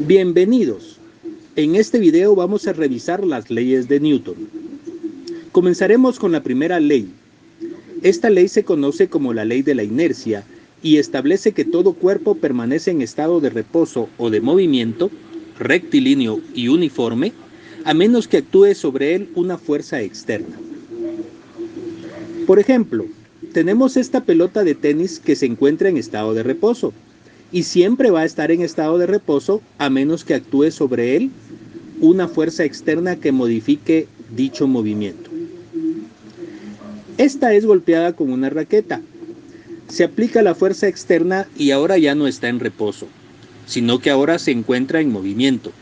Bienvenidos. En este video vamos a revisar las leyes de Newton. Comenzaremos con la primera ley. Esta ley se conoce como la ley de la inercia y establece que todo cuerpo permanece en estado de reposo o de movimiento, rectilíneo y uniforme, a menos que actúe sobre él una fuerza externa. Por ejemplo, tenemos esta pelota de tenis que se encuentra en estado de reposo y siempre va a estar en estado de reposo a menos que actúe sobre él una fuerza externa que modifique dicho movimiento. Esta es golpeada con una raqueta. Se aplica la fuerza externa y ahora ya no está en reposo, sino que ahora se encuentra en movimiento.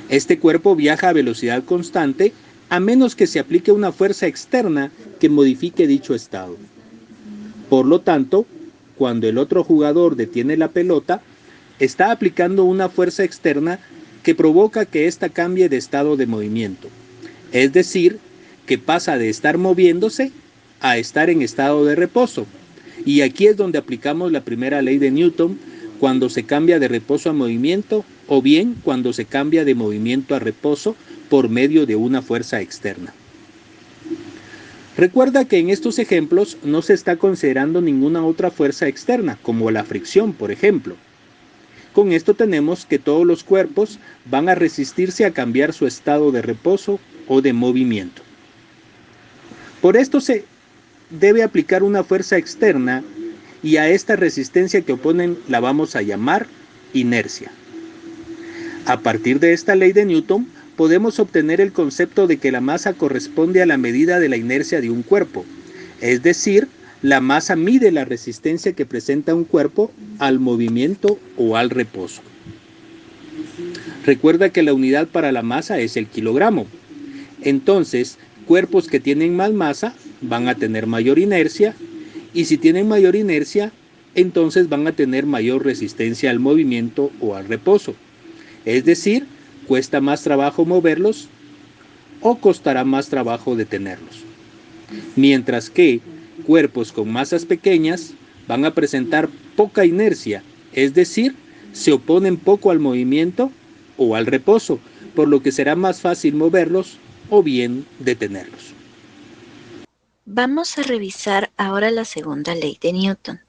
Este cuerpo viaja a velocidad constante a menos que se aplique una fuerza externa que modifique dicho estado. Por lo tanto, cuando el otro jugador detiene la pelota, está aplicando una fuerza externa que provoca que ésta cambie de estado de movimiento. Es decir, que pasa de estar moviéndose a estar en estado de reposo. Y aquí es donde aplicamos la primera ley de Newton cuando se cambia de reposo a movimiento o bien cuando se cambia de movimiento a reposo por medio de una fuerza externa. Recuerda que en estos ejemplos no se está considerando ninguna otra fuerza externa, como la fricción, por ejemplo. Con esto tenemos que todos los cuerpos van a resistirse a cambiar su estado de reposo o de movimiento. Por esto se debe aplicar una fuerza externa y a esta resistencia que oponen la vamos a llamar inercia. A partir de esta ley de Newton, podemos obtener el concepto de que la masa corresponde a la medida de la inercia de un cuerpo, es decir, la masa mide la resistencia que presenta un cuerpo al movimiento o al reposo. Recuerda que la unidad para la masa es el kilogramo. Entonces, cuerpos que tienen más masa van a tener mayor inercia y si tienen mayor inercia, entonces van a tener mayor resistencia al movimiento o al reposo. Es decir, cuesta más trabajo moverlos o costará más trabajo detenerlos. Mientras que cuerpos con masas pequeñas van a presentar poca inercia, es decir, se oponen poco al movimiento o al reposo, por lo que será más fácil moverlos o bien detenerlos. Vamos a revisar ahora la segunda ley de Newton.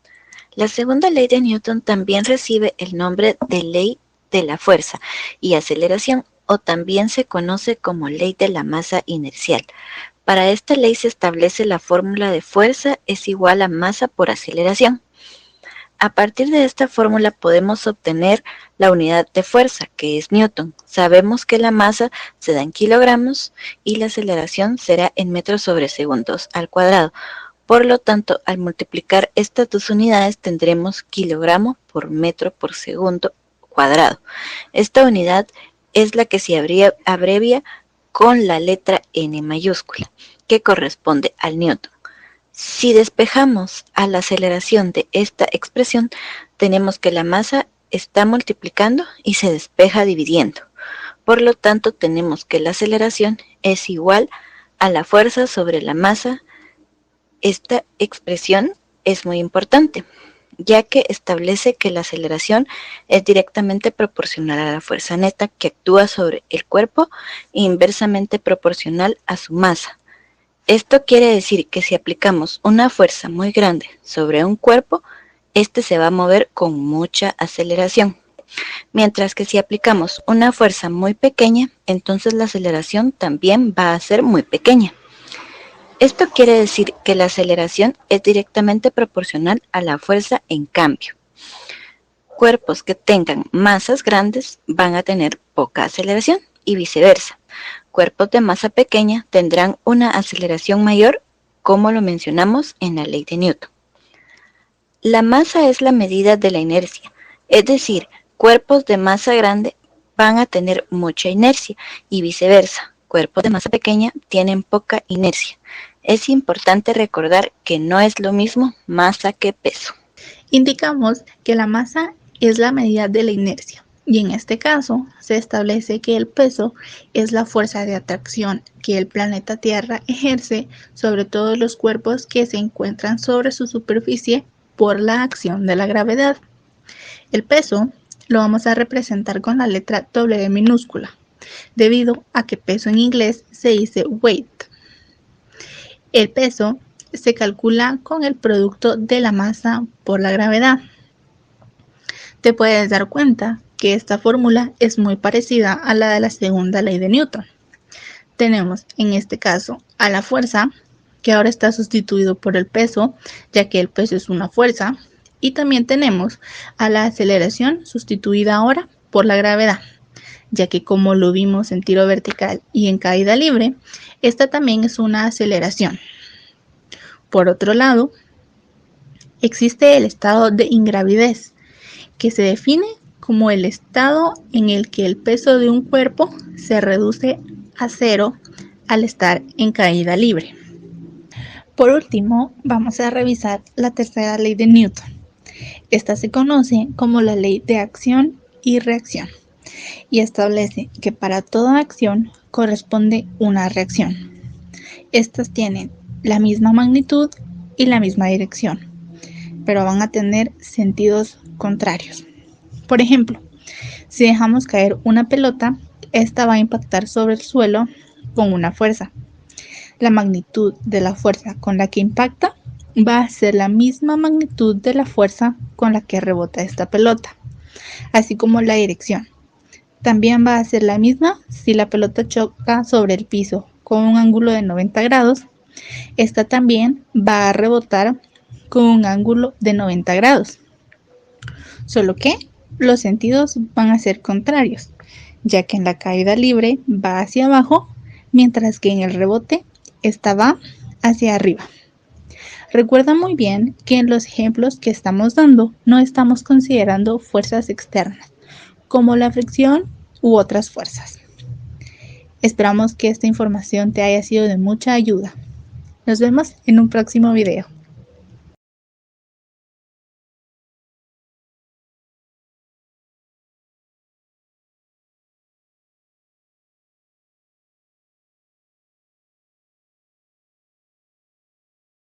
La segunda ley de Newton también recibe el nombre de ley de la fuerza y aceleración, o también se conoce como ley de la masa inercial. Para esta ley se establece la fórmula de fuerza es igual a masa por aceleración. A partir de esta fórmula podemos obtener la unidad de fuerza, que es Newton. Sabemos que la masa se da en kilogramos y la aceleración será en metros sobre segundos al cuadrado. Por lo tanto, al multiplicar estas dos unidades tendremos kilogramo por metro por segundo cuadrado. Esta unidad es la que se abrevia con la letra N mayúscula, que corresponde al Newton. Si despejamos a la aceleración de esta expresión, tenemos que la masa está multiplicando y se despeja dividiendo. Por lo tanto, tenemos que la aceleración es igual a la fuerza sobre la masa. Esta expresión es muy importante, ya que establece que la aceleración es directamente proporcional a la fuerza neta que actúa sobre el cuerpo e inversamente proporcional a su masa. Esto quiere decir que si aplicamos una fuerza muy grande sobre un cuerpo, este se va a mover con mucha aceleración. Mientras que si aplicamos una fuerza muy pequeña, entonces la aceleración también va a ser muy pequeña. Esto quiere decir que la aceleración es directamente proporcional a la fuerza en cambio. Cuerpos que tengan masas grandes van a tener poca aceleración y viceversa. Cuerpos de masa pequeña tendrán una aceleración mayor, como lo mencionamos en la ley de Newton. La masa es la medida de la inercia, es decir, cuerpos de masa grande van a tener mucha inercia y viceversa. Cuerpos de masa pequeña tienen poca inercia. Es importante recordar que no es lo mismo masa que peso. Indicamos que la masa es la medida de la inercia y en este caso se establece que el peso es la fuerza de atracción que el planeta Tierra ejerce sobre todos los cuerpos que se encuentran sobre su superficie por la acción de la gravedad. El peso lo vamos a representar con la letra W minúscula, debido a que peso en inglés se dice weight. El peso se calcula con el producto de la masa por la gravedad. Te puedes dar cuenta que esta fórmula es muy parecida a la de la segunda ley de Newton. Tenemos en este caso a la fuerza, que ahora está sustituido por el peso, ya que el peso es una fuerza, y también tenemos a la aceleración sustituida ahora por la gravedad, ya que como lo vimos en tiro vertical y en caída libre, esta también es una aceleración. Por otro lado, existe el estado de ingravidez, que se define como el estado en el que el peso de un cuerpo se reduce a cero al estar en caída libre. Por último, vamos a revisar la tercera ley de Newton. Esta se conoce como la ley de acción y reacción y establece que para toda acción corresponde una reacción. Estas tienen la misma magnitud y la misma dirección, pero van a tener sentidos contrarios. Por ejemplo, si dejamos caer una pelota, esta va a impactar sobre el suelo con una fuerza. La magnitud de la fuerza con la que impacta va a ser la misma magnitud de la fuerza con la que rebota esta pelota, así como la dirección. También va a ser la misma si la pelota choca sobre el piso con un ángulo de 90 grados. Esta también va a rebotar con un ángulo de 90 grados. Solo que los sentidos van a ser contrarios, ya que en la caída libre va hacia abajo, mientras que en el rebote esta va hacia arriba. Recuerda muy bien que en los ejemplos que estamos dando no estamos considerando fuerzas externas, como la fricción u otras fuerzas. Esperamos que esta información te haya sido de mucha ayuda. Nos vemos en un próximo video.